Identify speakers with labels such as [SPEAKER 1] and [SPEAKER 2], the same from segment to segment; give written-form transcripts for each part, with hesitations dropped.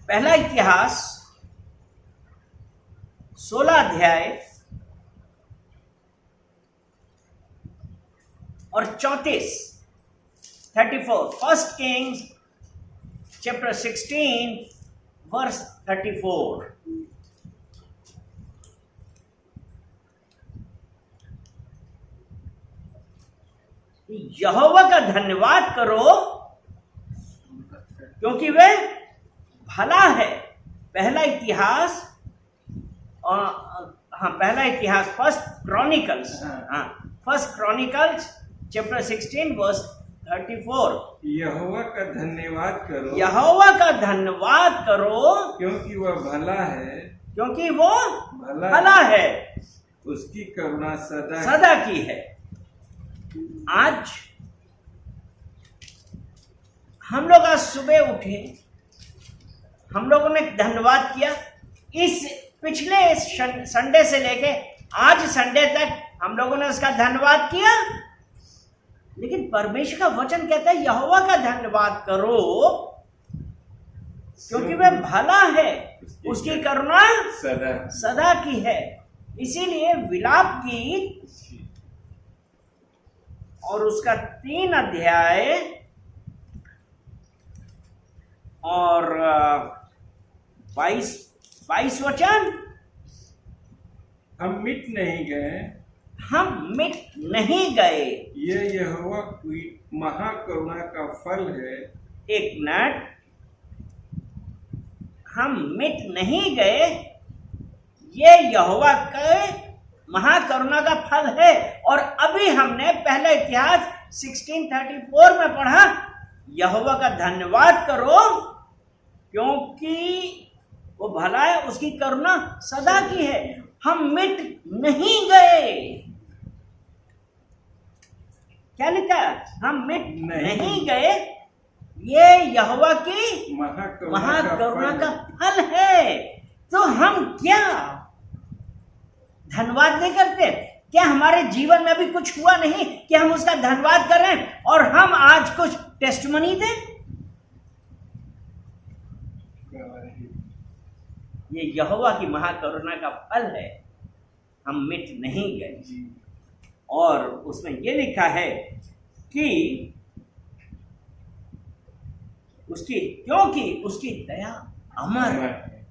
[SPEAKER 1] पहला इतिहास 16 अध्याय और 34 फर्स्ट किंग्स चैप्टर 16 वर्स 34। यहोवा का धन्यवाद करो क्योंकि वह भला है। पहला इतिहास फर्स्ट क्रॉनिकल्स चैप्टर 16 वर्स 34।
[SPEAKER 2] यहोवा का धन्यवाद करो,
[SPEAKER 1] यहोवा का धन्यवाद करो
[SPEAKER 2] क्योंकि वह भला है,
[SPEAKER 1] क्योंकि वो भला है,
[SPEAKER 2] उसकी करुणा
[SPEAKER 1] सदा की है। आज हम लोग आज सुबह उठे, हम लोगों ने धन्यवाद किया। इस पिछले संडे से लेके आज संडे तक हम लोगों ने उसका धन्यवाद किया। लेकिन परमेश्वर का वचन कहता है यहोवा का धन्यवाद करो क्योंकि वह भला है, उसकी करुणा सदा की है। इसीलिए विलाप की और उसका 3 अध्याय और 22 वचन,
[SPEAKER 2] हम मिट नहीं गए, ये यहोवा की महाकरुणा का फल है।
[SPEAKER 1] एक मिनट, हम मिट नहीं गए, ये यहोवा के महाकरुणा का फल है। और अभी हमने पहला इतिहास 1634 में पढ़ा, यहोवा का धन्यवाद करो क्योंकि वो भला है, उसकी करुणा सदा की है। हम मिट नहीं गए। क्या लिखा? हम मिट नहीं गए, ये यहोवा की महाकरुणा का फल है। तो हम क्या धन्यवाद नहीं करते? क्या हमारे जीवन में अभी कुछ हुआ नहीं कि हम उसका धन्यवाद करें और हम आज कुछ टेस्टमनी दें? ये यहोवा की महाकरुणा का फल है, हम मिट नहीं गए। और उसमें ये लिखा है कि क्योंकि उसकी दया अमर है,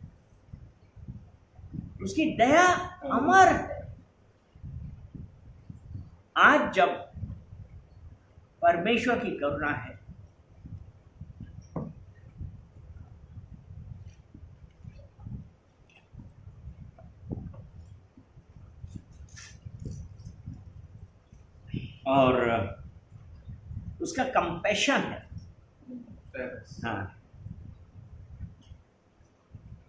[SPEAKER 1] उसकी दया अमर है। आज जब परमेश्वर की करुणा है, और उसका कंपैशन है, हाँ,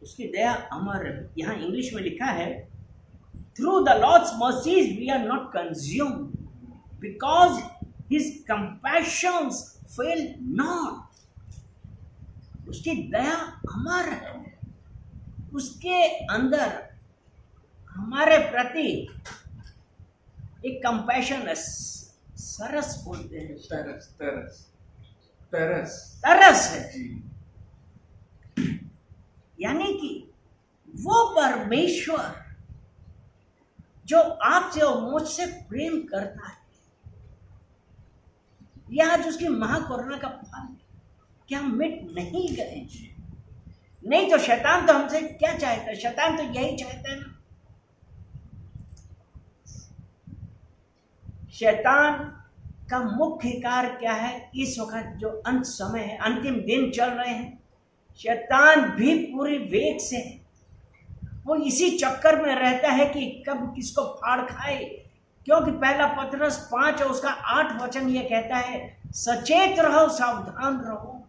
[SPEAKER 1] उसकी दया अमर। यहां इंग्लिश में लिखा है, through the lord's mercies we are not consumed because his compassions fail not. उसकी दया अमर है, उसके अंदर हमारे प्रति एक कंपैशन है, सरस बोलते हैं, तरस है। यानी कि वो परमेश्वर जो आपसे और मुझसे प्रेम करता है, यह आज उसकी महाकरुणा का फल है। क्या हम मिट नहीं गए? नहीं तो शैतान तो हमसे क्या चाहता है? शैतान तो यही चाहता है ना, शैतान का मुख्य कार्य क्या है? इस वक्त जो अंत समय है, अंतिम दिन चल रहे हैं, शैतान भी पूरी वेग से है। वो इसी चक्कर में रहता है कि कब किसको फाड़ खाए। क्योंकि पहला पतरस 5 और उसका 8 वचन ये कहता है, सचेत रहो, सावधान रहो,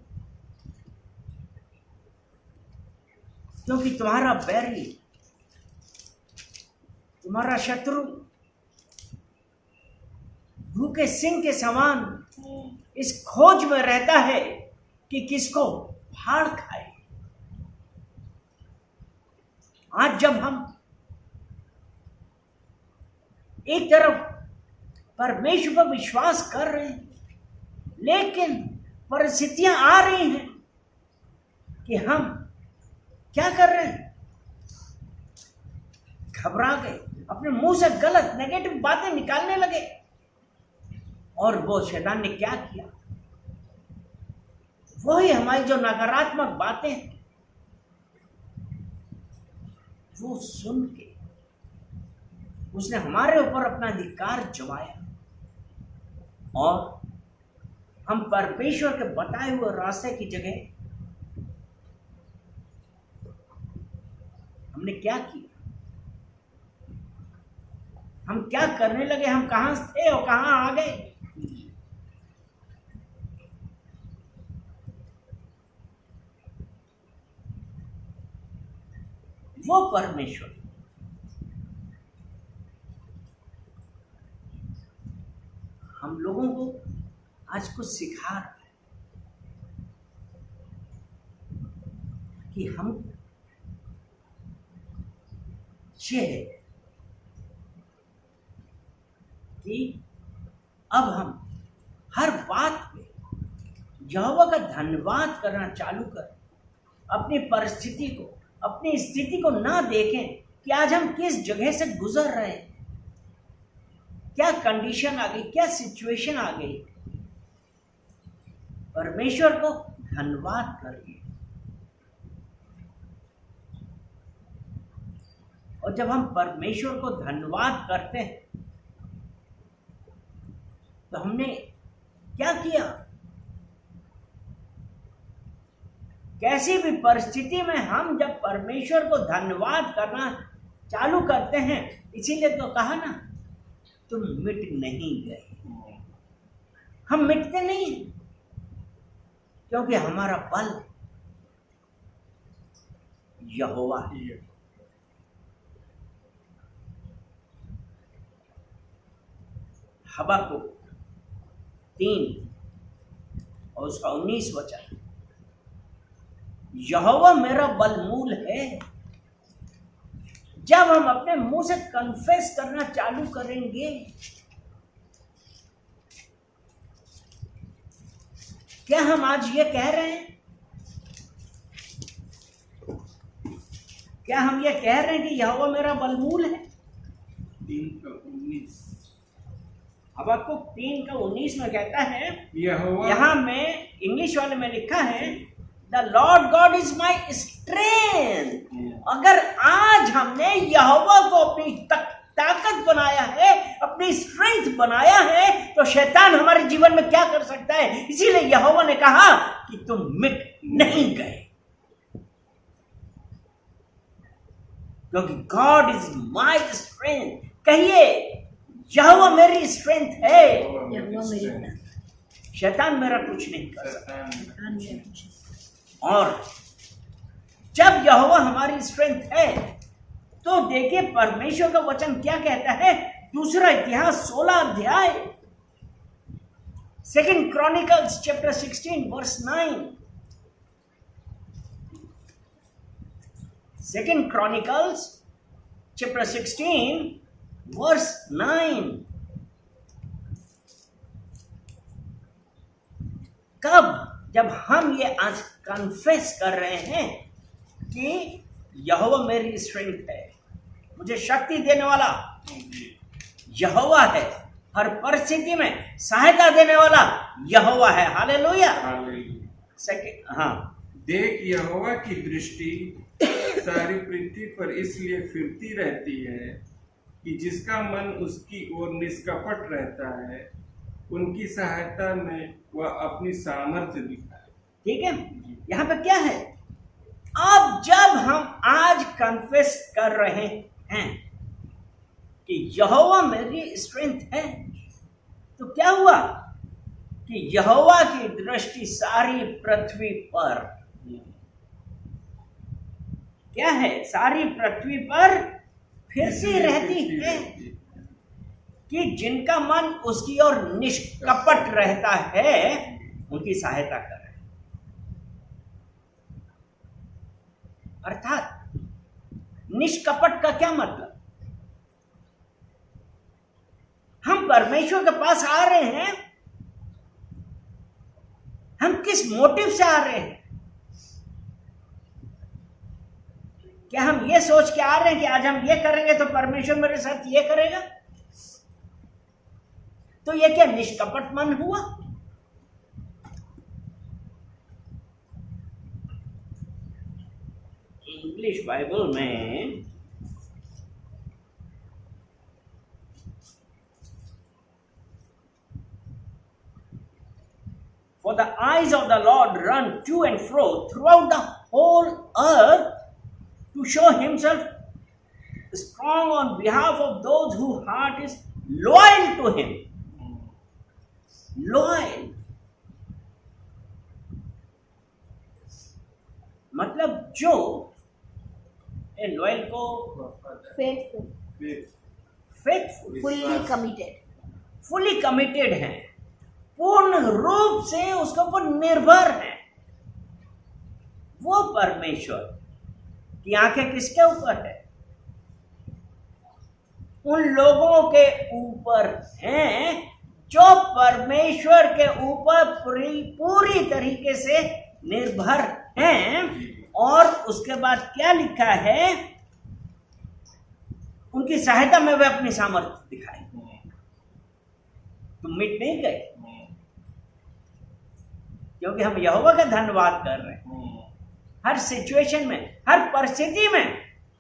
[SPEAKER 1] क्योंकि तुम्हारा बैरी, तुम्हारा शत्रु भूखे सिंह के समान इस खोज में रहता है कि किसको फाड़ खाए। आज जब हम एक तरफ परमेश्वर पर विश्वास कर रहे हैं, लेकिन परिस्थितियां आ रही हैं कि हम क्या कर रहे हैं? घबरा गए, अपने मुंह से गलत नेगेटिव बातें निकालने लगे। और वो शैतान ने क्या किया? वही हमारी जो नकारात्मक बातें हैं वो सुन के उसने हमारे ऊपर अपना अधिकार जमाया और हम परमेश्वर के बताए हुए रास्ते की जगह हमने क्या किया? हम क्या करने लगे? हम कहां थे और कहां आ गए? वो परमेश्वर हम लोगों को आज कुछ सिखा रहा है कि हम ये है कि अब हम हर बात में यहोवा का धन्यवाद करना चालू करें। अपनी परिस्थिति को, अपनी स्थिति को ना देखें कि आज हम किस जगह से गुजर रहे हैं, क्या कंडीशन आ गई, क्या सिचुएशन आ गई। परमेश्वर को धन्यवाद करिए। और जब हम परमेश्वर को धन्यवाद करते हैं तो हमने क्या किया? कैसी भी परिस्थिति में हम जब परमेश्वर को धन्यवाद करना चालू करते हैं, इसीलिए तो कहा ना, तुम मिट नहीं गए। हम मिटते नहीं क्योंकि हमारा बल यहोवा है। हबक्कुक 3 और उसका 19 वचन, यहोवा मेरा बलमूल है। जब हम अपने मुंह से कन्फेस करना चालू करेंगे, क्या हम आज ये कह रहे हैं? क्या हम ये कह रहे हैं कि यहोवा मेरा बलमूल है?
[SPEAKER 2] 3:19
[SPEAKER 1] हबक्कुक 3:19 में कहता है,
[SPEAKER 2] यहोवा,
[SPEAKER 1] यहां में इंग्लिश वाले में लिखा है, the Lord God is my strength. अगर आज हमने यहोवा को अपनी ताकत बनाया है, अपनी स्ट्रेंथ बनाया है, तो शैतान हमारे जीवन में क्या कर सकता है? इसीलिए यहोवा ने कहा कि तुम मिट नहीं गए, क्योंकि गॉड इज माई स्ट्रेंथ। कहिए, यहोवा मेरी स्ट्रेंथ है। शैतान मेरा कुछ नहीं कर सकता। और जब यहोवा हमारी स्ट्रेंथ है तो देखिए परमेश्वर का वचन क्या कहता है। दूसरा इतिहास 16 अध्याय, 2 Chronicles chapter 16 verse 9। 2 Chronicles chapter 16 verse 9। कब? जब हम ये आज कन्फेस कर रहे हैं कि यहोवा मेरी स्ट्रेंथ है, मुझे शक्ति देने वाला यहोवा है, हर परिस्थिति में सहायता देने वाला यहोवा है। हालेलुया। हाँ,
[SPEAKER 2] देख यहोवा की दृष्टि सारी पृथ्वी पर इसलिए फिरती रहती है कि जिसका मन उसकी ओर निष्कपट रहता है, उनकी सहायता में वह अपनी सामर्थ्य दिखाए।
[SPEAKER 1] ठीक है, यहाँ पे क्या है? अब जब हम आज कन्फेस कर रहे हैं कि यहोवा मेरी स्ट्रेंथ है, तो क्या हुआ कि यहोवा की दृष्टि सारी पृथ्वी पर क्या है? सारी पृथ्वी पर फिर से रहती है कि जिनका मन उसकी ओर निष्कपट रहता है, उनकी सहायता करे। अर्थात निष्कपट का क्या मतलब? हम परमेश्वर के पास आ रहे हैं, हम किस मोटिव से आ रहे हैं? क्या हम ये सोच के आ रहे हैं कि आज हम ये करेंगे तो परमेश्वर मेरे साथ ये करेगा? तो ये क्या निष्कपट मन हुआ? इंग्लिश बाइबल में For the eyes of the Lord run to and fro throughout the whole earth to show himself strong on behalf of those whose heart is loyal to him. Loyal. मतलब जो loyal को faithful fully committed है, पूर्ण रूप से उसके ऊपर निर्भर है, वो परमेश्वर की आंखें किसके ऊपर है? उन लोगों के ऊपर हैं जो परमेश्वर के ऊपर पूरी तरीके से निर्भर हैं। और उसके बाद क्या लिखा है? उनकी सहायता में वे अपनी सामर्थ्य दिखाए। तुम मिट नहीं गए, क्योंकि हम यहोवा का धन्यवाद कर रहे हैं। हर सिचुएशन में, हर परिस्थिति में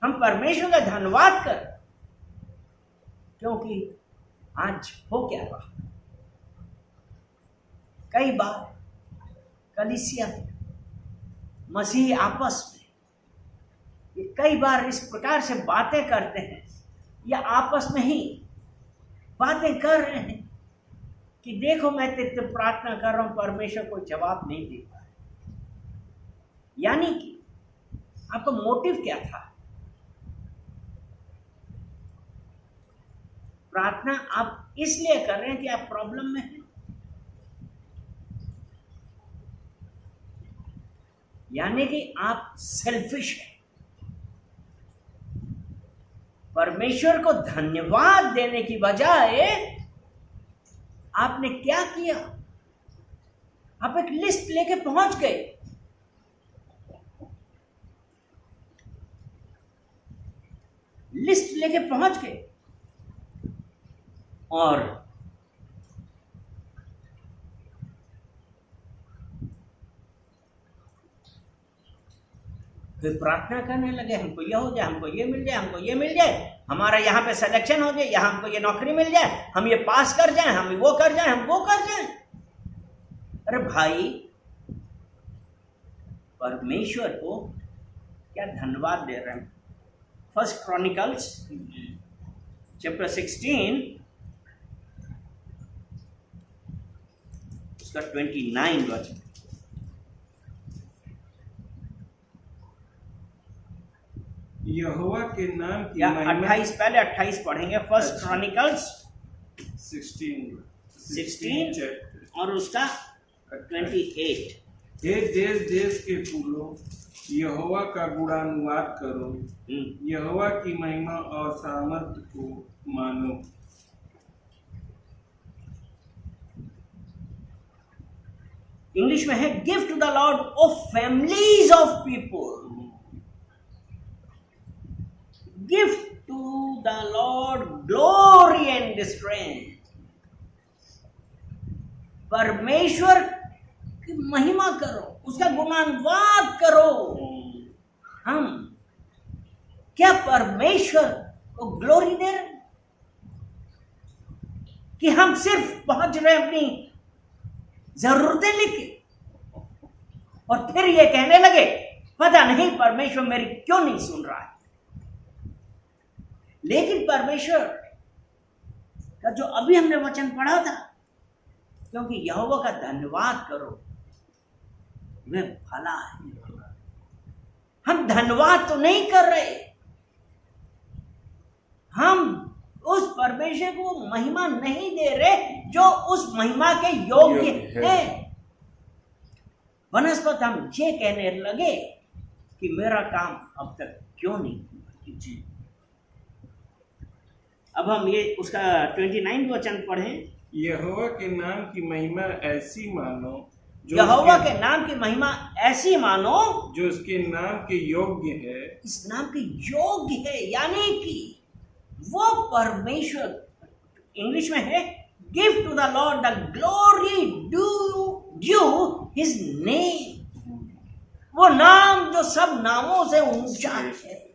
[SPEAKER 1] हम परमेश्वर का धन्यवाद कर, क्योंकि आज हो क्या रहा, कई बार कलीसिया मसीही आपस में ये कई बार इस प्रकार से बातें करते हैं या आपस में ही बातें कर रहे हैं कि देखो मैं तेरे प्रार्थना कर रहा हूं, परमेश्वर को जवाब नहीं देता है। यानी कि आपका मोटिव क्या था? प्रार्थना आप इसलिए कर रहे हैं कि आप प्रॉब्लम में हैं, यानी कि आप सेल्फिश हैं। परमेश्वर को धन्यवाद देने की बजाय आपने क्या किया? आप एक लिस्ट लेके पहुंच गए। लिस्ट लेके पहुंच गए और फिर प्रार्थना करने लगे, हमको ये हो जाए, हमको ये मिल जाए, हमको ये मिल जाए, हमारा यहाँ पे सिलेक्शन हो जाए, यहाँ हमको ये नौकरी मिल जाए, हम ये पास कर जाएं, हम वो कर जाएं, हम वो कर जाएं। अरे भाई, परमेश्वर को क्या धन्यवाद दे रहे हैं? फर्स्ट क्रॉनिकल्स चैप्टर 16 उसका 29 वचन।
[SPEAKER 2] यहोवा के नाम की
[SPEAKER 1] या
[SPEAKER 2] महिमा
[SPEAKER 1] 28 पहले 28 पढ़ेंगे। फर्स्ट क्रॉनिकल्स
[SPEAKER 2] 16
[SPEAKER 1] और उसका 28।
[SPEAKER 2] हे देश देश के फूलों, यहोवा का गुणानुवाद करो, यहोवा की महिमा और सामर्थ को मानो।
[SPEAKER 1] इंग्लिश में है give to the Lord O families of people, give to the Lord glory and strength. परमेश्वर की महिमा करो, उसका गुणानुवाद करो। हम क्या परमेश्वर को ग्लोरी दे रहे कि हम सिर्फ पहुंच रहे अपनी जरूरतें लेके और फिर ये कहने लगे पता नहीं परमेश्वर मेरी क्यों नहीं सुन रहा है। लेकिन परमेश्वर का जो अभी हमने वचन पढ़ा था, क्योंकि यहोवा का धन्यवाद करो, वह भला है। हम धन्यवाद तो नहीं कर रहे, हम उस परमेश्वर को महिमा नहीं दे रहे जो उस महिमा के योग्य है। वनस्पत हम ये कहने लगे कि मेरा काम अब तक क्यों नहीं हुआ। जी, अब हम ये उसका 29 वचन पढ़ें।
[SPEAKER 2] यहोवा के नाम की महिमा ऐसी मानो जो
[SPEAKER 1] यहोवा
[SPEAKER 2] उसके-
[SPEAKER 1] के नाम की महिमा ऐसी मानो
[SPEAKER 2] जो उसके नाम के योग्य है,
[SPEAKER 1] इस नाम के योग्य है, यानी कि वो परमेश्वर, इंग्लिश में है give to the Lord the glory due his name, वो नाम जो सब नामों से ऊंचा है।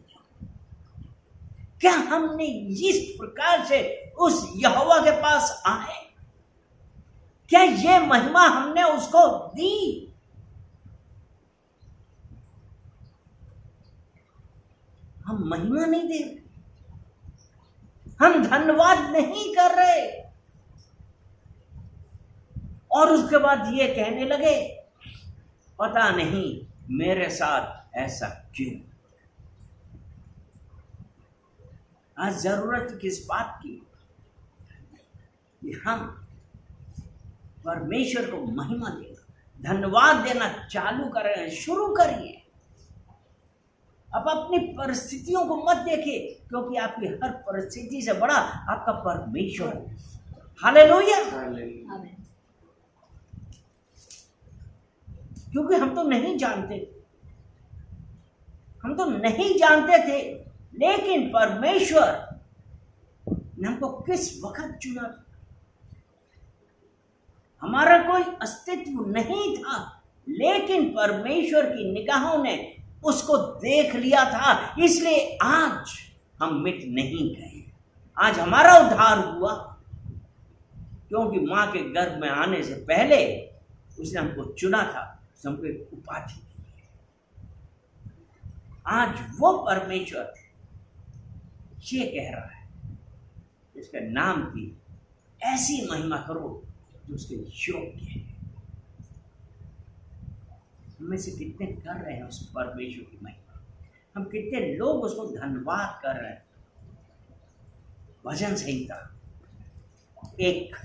[SPEAKER 1] क्या हमने इस प्रकार से उस यहोवा के पास आए? क्या ये महिमा हमने उसको दी? हम महिमा नहीं दे रहे, हम धन्यवाद नहीं कर रहे, और उसके बाद ये कहने लगे पता नहीं मेरे साथ ऐसा क्यों। आज जरूरत किस बात की कि हम परमेश्वर को महिमा देना, धन्यवाद देना चालू करें, शुरू करिए। अब अपनी परिस्थितियों को मत देखिए, क्योंकि आपकी हर परिस्थिति से बड़ा आपका परमेश्वर है। हालेलुया।
[SPEAKER 2] हालेलुया।
[SPEAKER 1] क्योंकि हम तो नहीं जानते, हम तो नहीं जानते थे, लेकिन परमेश्वर ने हमको किस वक्त चुना था। हमारा कोई अस्तित्व नहीं था, लेकिन परमेश्वर की निगाहों ने उसको देख लिया था, इसलिए आज हम मिट नहीं गए। आज हमारा उद्धार हुआ, क्योंकि मां के गर्भ में आने से पहले उसने हमको चुना था, उसने हमको एक उपाधि दी है। आज वो परमेश्वर ये कह रहा है, इसके नाम की ऐसी महिमा करो जो उसके योग्य है। हम में से कितने कर रहे हैं उस परमेश्वर की महिमा? हम कितने लोग उसको धन्यवाद कर रहे हैं? भजन संहिता 1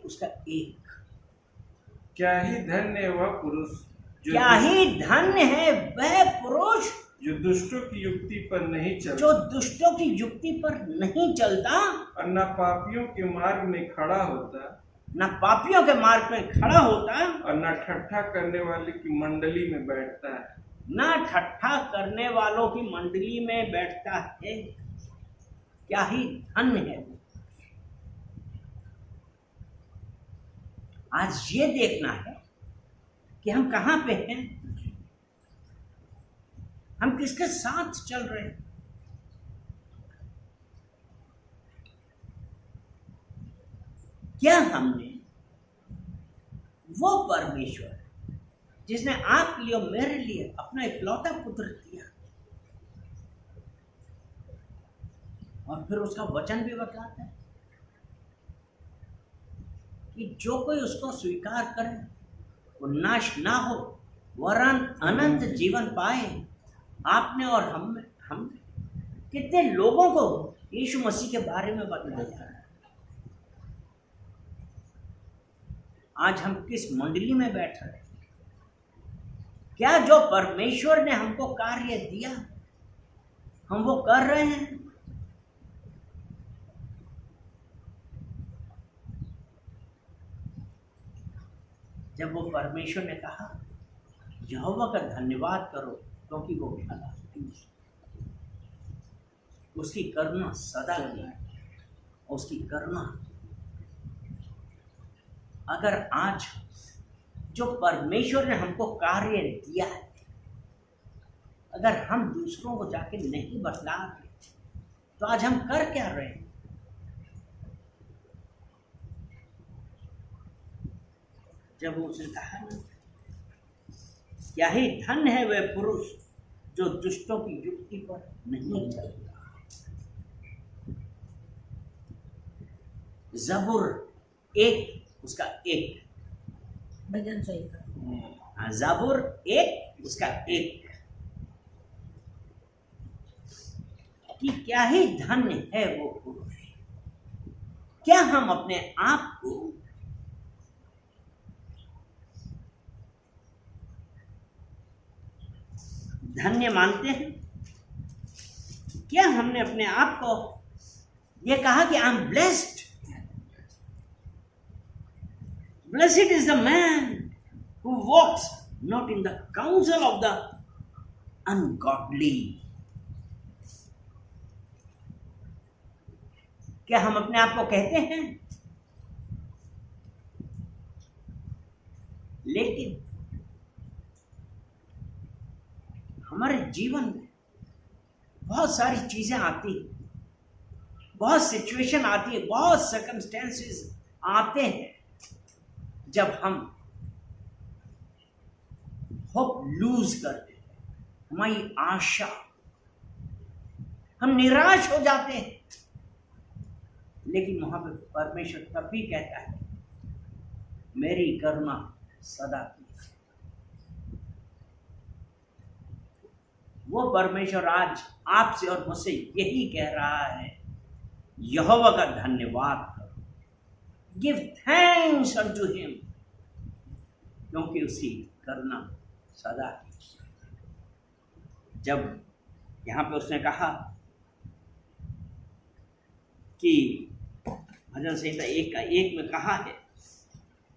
[SPEAKER 1] उसका 1।
[SPEAKER 2] क्या ही धन्य है वह पुरुष
[SPEAKER 1] क्या ही धन्य है वह पुरुष
[SPEAKER 2] जो दुष्टों की युक्ति पर नहीं चलता,
[SPEAKER 1] जो दुष्टों की युक्ति पर नहीं चलता,
[SPEAKER 2] और न पापियों के मार्ग में खड़ा होता,
[SPEAKER 1] न पापियों के मार्ग में खड़ा होता,
[SPEAKER 2] और न ठट्ठा करने वाले की मंडली में बैठता है।
[SPEAKER 1] न ठट्ठा करने वालों की मंडली में बैठता है। क्या ही धन्य है। आज ये देखना है कि हम कहां पे हैं, हम किसके साथ चल रहे हैं। क्या हमने वो परमेश्वर जिसने आपके लिए और मेरे लिए अपना इकलौता पुत्र दिया, और फिर उसका वचन भी बताता है कि जो कोई उसको स्वीकार करे वो नाश ना हो वरन अनंत जीवन पाए। आपने और हम कितने लोगों को यीशु मसीह के बारे में बताया है। आज हम किस मंडली में बैठ रहे हैं? क्या जो परमेश्वर ने हमको कार्य दिया हम वो कर रहे हैं? जब वो परमेश्वर ने कहा यहोवा का धन्यवाद करो क्योंकि वो भला है, उसकी करुणा सदा की है, उसकी करुणा। अगर आज जो परमेश्वर ने हमको कार्य दिया है, अगर हम दूसरों को जाके नहीं बतला रहे, तो आज हम कर क्या रहे हैं? जब उसने कहा ना, क्या ही धन्य है वह पुरुष जो दुष्टों की युक्ति पर नहीं चलता। ज़बूर 1 उसका 1,
[SPEAKER 3] भजन संहिता
[SPEAKER 1] ज़बूर 1 उसका 1, कि क्या ही धन्य है वो पुरुष क्या हम अपने आप को धन्य मानते हैं? क्या हमने अपने आप को ये कहा कि I am blessed? Blessed is the man who walks not in the counsel of the ungodly. क्या हम अपने आप को कहते हैं? लेकिन हमारे जीवन में बहुत सारी चीजें आती हैं, बहुत सिचुएशन आती है, बहुत सर्कमस्टेंसेस आते हैं जब हम होप लूज करते हैं, हमारी आशा, हम निराश हो जाते हैं। लेकिन वहां पर परमेश्वर तब भी कहता है, मेरी करुणा सदा की है। वो परमेश्वर आज आपसे और मुझसे यही कह रहा है, यहोवा का धन्यवाद करो, गिव थैंक्स अनटू हिम, क्योंकि उसकी करुणा सदा की। जब यहां पे उसने कहा कि भजन संहिता 1 में कहा है,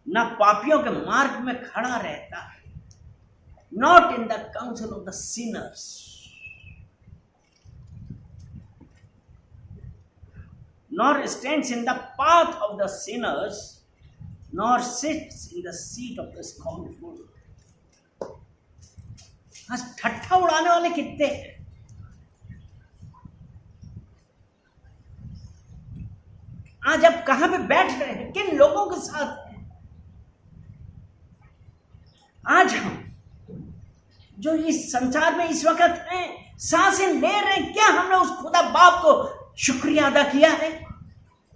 [SPEAKER 1] ना पापियों के मार्ग में खड़ा रहता है, not in the counsel of the sinners, nor stands in the path of the sinners, nor sits in the seat of the scornful. आज ठट्ठा उड़ाने वाले कितने हैं? आज आप कहां पे बैठ रहे हैं, किन लोगों के साथ हैं? आज हम जो इस संसार में इस वक्त हैं, सांसें ले रहे हैं, क्या हमने उस खुदा बाप को शुक्रिया अदा किया है,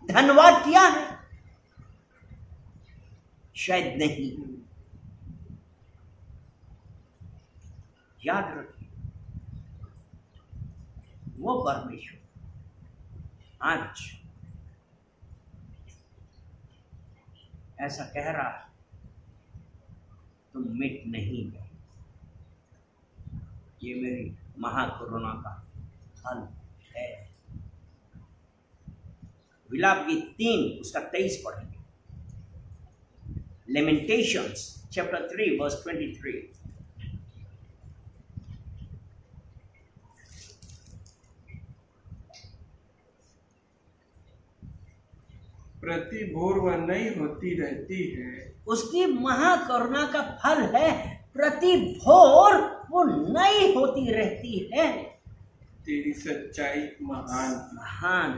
[SPEAKER 1] धन्यवाद किया है? शायद नहीं। याद रखिए, वो परमेश्वर आज ऐसा कह रहा है, तुम मिट नहीं गए, ये मेरी महाकरुणा का फल है। विलाप गीत 3 उसका 23 पढ़ेंगे। लेमेंटेशंस चैप्टर 3 वर्स 23।
[SPEAKER 2] प्रति भोर वह नई होती रहती है,
[SPEAKER 1] उसकी महाकरुणा का फल है, प्रति भोर वो नई होती रहती है।
[SPEAKER 2] तेरी सच्चाई महान।
[SPEAKER 1] महान।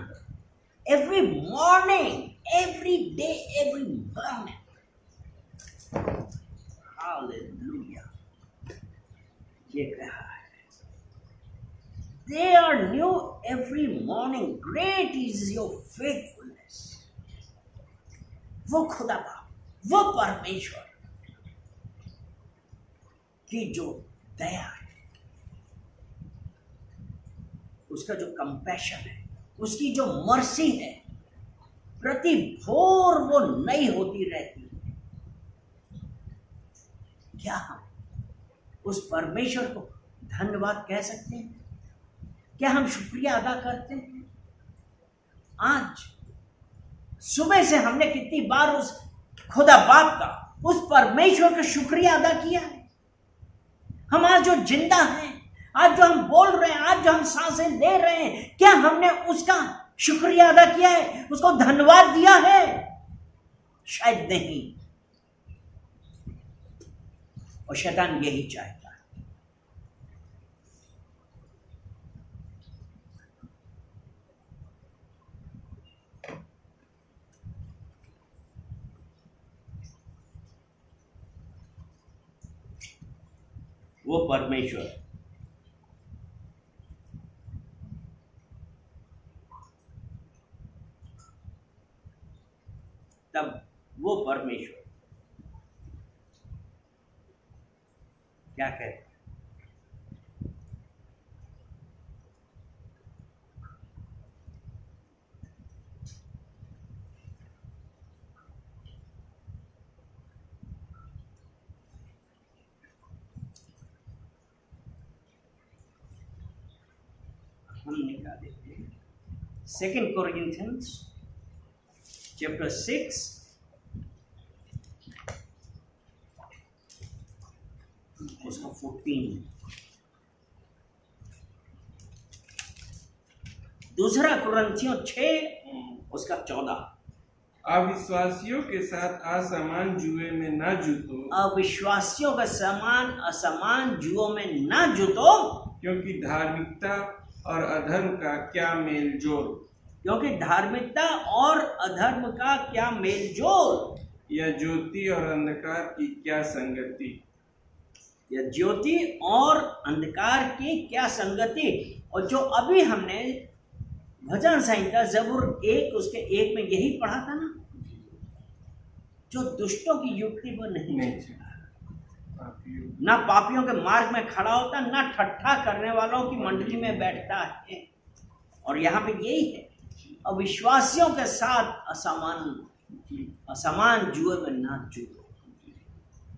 [SPEAKER 1] Every morning, every day, every morning. Hallelujah. ये कहा है, they are new every morning, great is your faithfulness। वो खुदा बाप, वो परमेश्वर की जो दया है, उसका जो कंपैशन है, उसकी जो मर्सी है, प्रति भोर वो नई होती रहती है। क्या हम उस परमेश्वर को धन्यवाद कह सकते हैं? क्या हम शुक्रिया अदा करते हैं? आज सुबह से हमने कितनी बार उस खुदा बाप का, उस परमेश्वर का शुक्रिया अदा किया है? हम आज जो जिंदा हैं, आज जो हम बोल रहे हैं, आज जो हम सांसें ले रहे हैं, क्या हमने उसका शुक्रिया अदा किया है, उसको धन्यवाद दिया है? शायद नहीं। और शैतान यही चाहता है। वो परमेश्वर तब वो परमेश्वर क्या कहते हैं? हम निकाल देते हैं। 2 Corinthians chapter 6 उसका 14, दूसरा कुरिन्थियों 6 उसका 14।
[SPEAKER 2] अविश्वासियों के साथ असमान जुए में न जुतो,
[SPEAKER 1] अविश्वासियों के समान असमान जुओं में ना जुतो,
[SPEAKER 2] क्योंकि धार्मिकता और अधर्म का क्या मेल जोल,
[SPEAKER 1] क्योंकि धार्मिकता और अधर्म का क्या मेल जोल,
[SPEAKER 2] या ज्योति और अंधकार की क्या संगति।
[SPEAKER 1] या ज्योति और अंधकार की क्या संगति। और जो अभी हमने भजन संहिता जबूर 1 उसके 1 में यही पढ़ा था ना, जो दुष्टों की युक्ति पर नहीं चलता, ना पापियों के मार्ग में खड़ा होता, ना ठट्ठा करने वालों की मंडली में बैठता है। और यहाँ पे यही है, अविश्वासियों के साथ असमान जुए में ना जुड़ो।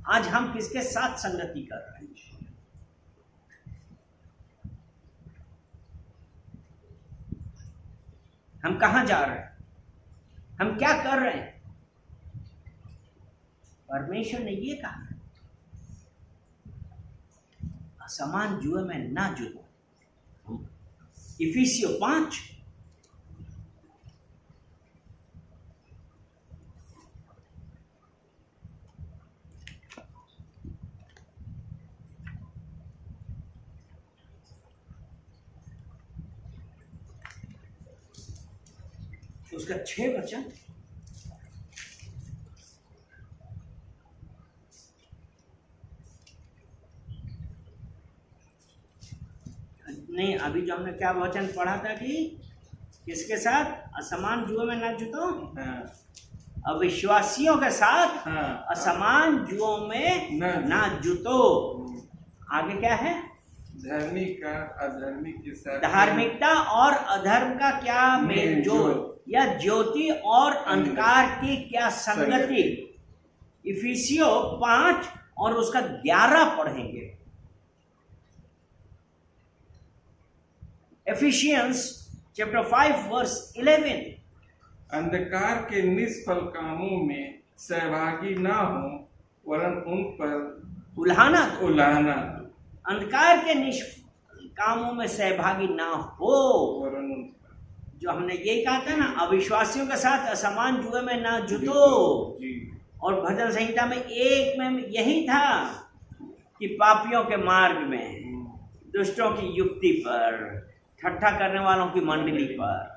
[SPEAKER 1] आज हम किसके साथ संगति कर रहे हैं? हम कहाँ जा रहे हैं? हम क्या कर रहे हैं? परमेश्वर ने ये कहा, असमान जुए में ना जुड़ो। इफिसियों 5 उसका 6 वचन। नहीं, अभी जो हमने क्या वचन पढ़ा था कि किसके साथ असमान जुए में ना जुटो? अविश्वासियों के साथ असमान जुओं में ना जुटो। आगे क्या है?
[SPEAKER 2] धार्मिकता अधर्मी के साथ,
[SPEAKER 1] धार्मिकता और अधर्म का क्या मेल जोल, या ज्योति और अंधकार की क्या संगति। इफिसियों 5 और उसका 11 पढ़ेंगे। Ephesians chapter 5 verse 11।
[SPEAKER 2] अंधकार के निष्फल कामों में सहभागी ना हो, वरन उन पर
[SPEAKER 1] उल्हाना। अंधकार के निष्फल कामों में सहभागी ना हो,
[SPEAKER 2] वरन उन पर।
[SPEAKER 1] जो हमने यही कहा था ना, अविश्वासियों के साथ असमान जुए में ना जुटो। और भजन संहिता में 1 में यही था कि पापियों के मार्ग में, दुष्टों की युक्ति पर, ठट्ठा करने वालों की मंडली पर।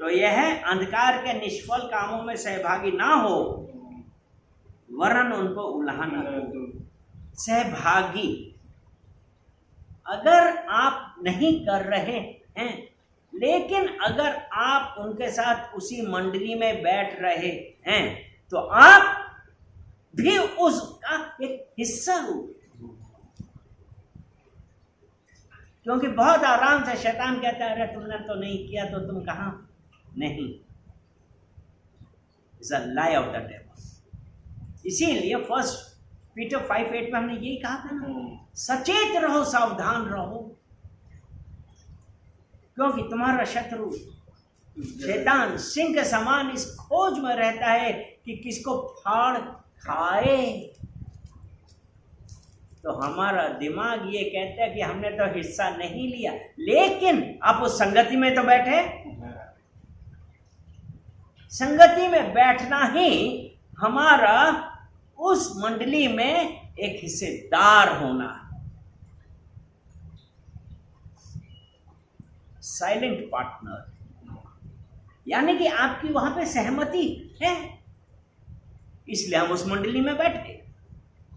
[SPEAKER 1] तो यह है, अंधकार के निष्फल कामों में सहभागी ना हो, वरन उनको उल्हाना दो। सहभागी अगर आप नहीं कर रहे हैं, लेकिन अगर आप उनके साथ उसी मंडली में बैठ रहे हैं, तो आप भी उसका एक हिस्सा हो। क्योंकि बहुत आराम से शैतान कहता है, अरे तुमने तो नहीं किया तो तुम कहाँ? नहीं, it's a lie of the devil. इसीलिए 1 पीटर 5:8 में हमने यही कहा था ना, सचेत रहो, सावधान रहो, क्योंकि तुम्हारा शत्रु शैतान सिंह के समान इस खोज में रहता है कि किसको फाड़ खाए। तो हमारा दिमाग ये कहता है कि हमने तो हिस्सा नहीं लिया, लेकिन आप उस संगति में तो बैठे। संगति में बैठना ही हमारा उस मंडली में एक हिस्सेदार होना है। साइलेंट पार्टनर, यानी कि आपकी वहां पे सहमति है, इसलिए हम उस मंडली में बैठे।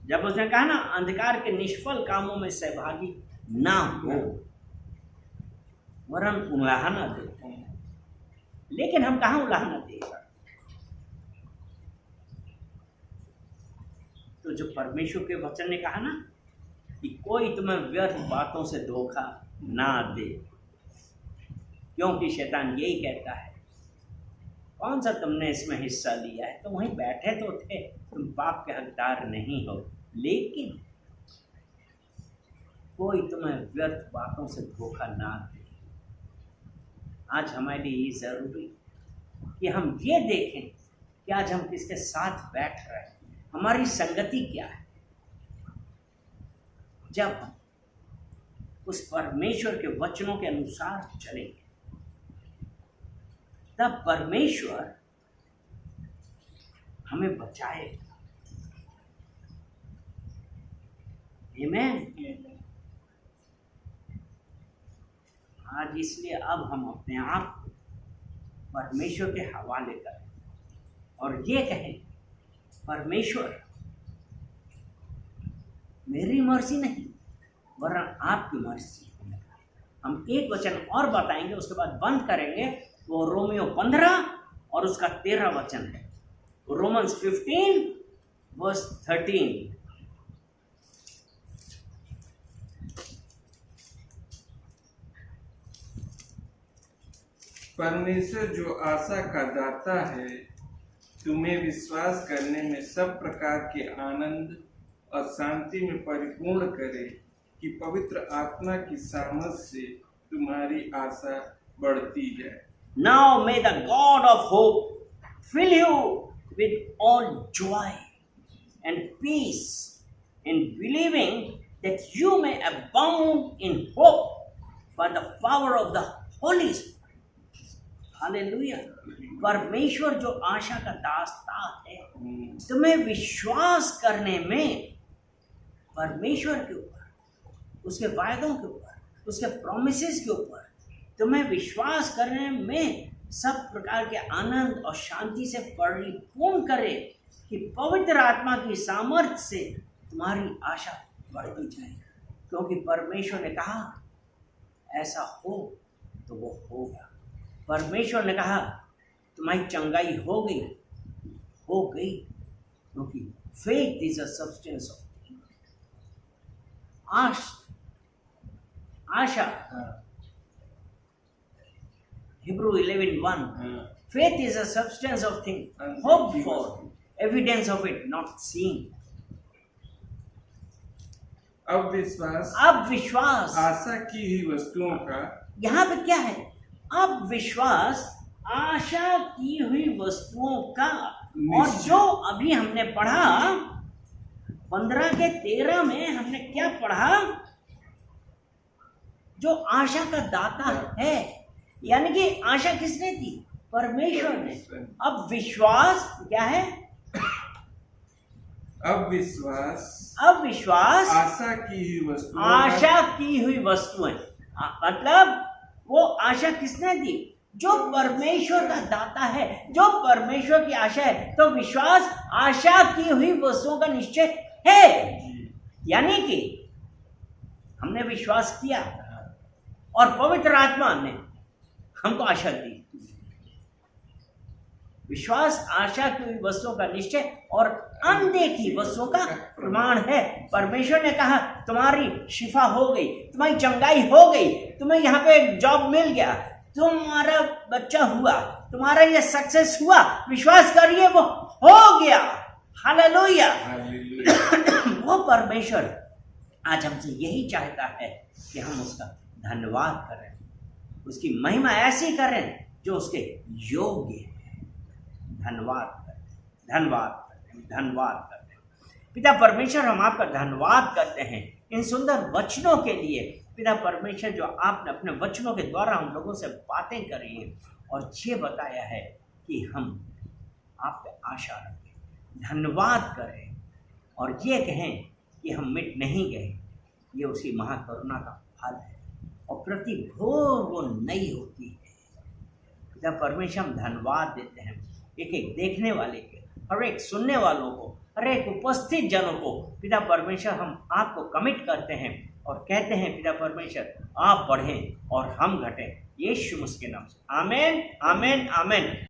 [SPEAKER 1] जब उसने कहा ना, अंधकार के निष्फल कामों में सहभागी ना हो, वरन उल्हाना दे। लेकिन हम कहाँ उल्हाना देगा? तो जो परमेश्वर के वचन ने कहा ना कि कोई तुम्हें व्यर्थ बातों से धोखा ना दे, क्योंकि शैतान यही कहता है, कौन सा तुमने इसमें हिस्सा लिया है? तुम वहीं बैठे तो थे, तुम पाप के हकदार नहीं हो। लेकिन कोई तुम्हें व्यर्थ बातों से धोखा ना दे। आज हमारे लिए ये जरूरी कि हम ये देखें कि आज हम किसके साथ बैठ रहे हैं, हमारी संगति क्या है। जब हम उस परमेश्वर के वचनों के अनुसार चलेंगे तब परमेश्वर हमें बचाएगा। आमीन। आज इसलिए अब हम अपने आप को परमेश्वर के हवाले करें और ये कहें, परमेश्वर मेरी मर्जी नहीं वरन आपकी मर्जी। हम एक वचन और बताएंगे, उसके बाद बंद करेंगे। वो रोमियो 15 और उसका 13 वचन है। Romans 15 verse 13।
[SPEAKER 2] परमेश्वर जो आशा का दाता है तुम्हें विश्वास करने में सब प्रकार के आनंद और शांति में परिपूर्ण करे कि पवित्र आत्मा की सामर्थ से तुम्हारी आशा बढ़ती जाए।
[SPEAKER 1] Now may the God of hope fill you with all joy and peace in believing that you may abound in hope by the power of the Holy Spirit. Hallelujah. परमेश्वर जो आशा का दाता है तुम्हें विश्वास करने में, परमेश्वर के ऊपर, उसके वायदों के ऊपर, उसके प्रोमिसेस के ऊपर तुम्हें विश्वास करने में सब प्रकार के आनंद और शांति से परिपूर्ण करे कि पवित्र आत्मा की सामर्थ्य से तुम्हारी आशा बढ़ती जाए। क्योंकि परमेश्वर ने कहा ऐसा हो तो वो होगा। परमेश्वर ने कहा तुम्हारी चंगाई हो गई, क्योंकि faith is a substance of Asha. Hebrew 11:1 Faith is a substance of things hoped for, evidence of it not seen.
[SPEAKER 2] अब विश्वास आशा की हुई वस्तुओं का,
[SPEAKER 1] यहाँ पे क्या है? अब विश्वास आशा की हुई वस्तुओं का। और जो अभी हमने पढ़ा 15 के 13 में हमने क्या पढ़ा? जो आशा का दाता है, यानी कि आशा किसने दी? परमेश्वर ने। अब विश्वास क्या है?
[SPEAKER 2] अब विश्वास आशा की हुई वस्तुएं।
[SPEAKER 1] मतलब वो आशा किसने दी? जो परमेश्वर का दाता है, जो परमेश्वर की आशा है। तो विश्वास आशा की हुई वस्तुओं का निश्चय है। यानी कि हमने विश्वास किया और पवित्र आत्मा ने हमको आशा दी। विश्वास आशा की हुई वस्तुओं का निश्चय और अनदेखी वस्तुओं का प्रमाण है। परमेश्वर ने कहा तुम्हारी शिफा हो गई, तुम्हारी चंगाई हो गई, तुम्हें यहाँ पे जॉब मिल गया, तुम्हारा बच्चा हुआ, तुम्हारा ये सक्सेस हुआ, विश्वास करिए वो हो गया। हालेलुया। वो परमेश्वर आज हमसे यही चाहता है कि हम उसका धन्यवाद करें, उसकी महिमा ऐसी करें जो उसके योग्य है। धन्यवाद करते हैं। पिता परमेश्वर, हम आपका धन्यवाद करते हैं इन सुंदर वचनों के लिए। पिता परमेश्वर, जो आपने अपने वचनों के द्वारा हम लोगों से बातें करी हैं और ये बताया है कि हम आप पे आशा रखें, धन्यवाद करें और ये कहें कि हम मिट नहीं गए। ये उसी महाकरुणा का फल है और प्रति भोर वो नई होती है। पिता परमेश्वर, हम धन्यवाद देते हैं एक एक देखने वाले के, हर एक सुनने वालों को, हर एक उपस्थित जनों को। पिता परमेश्वर, हम आपको कमिट करते हैं और कहते हैं पिता परमेश्वर आप बढ़ें और हम घटें, यीशु मसीह के नाम से। आमीन, आमीन, आमीन।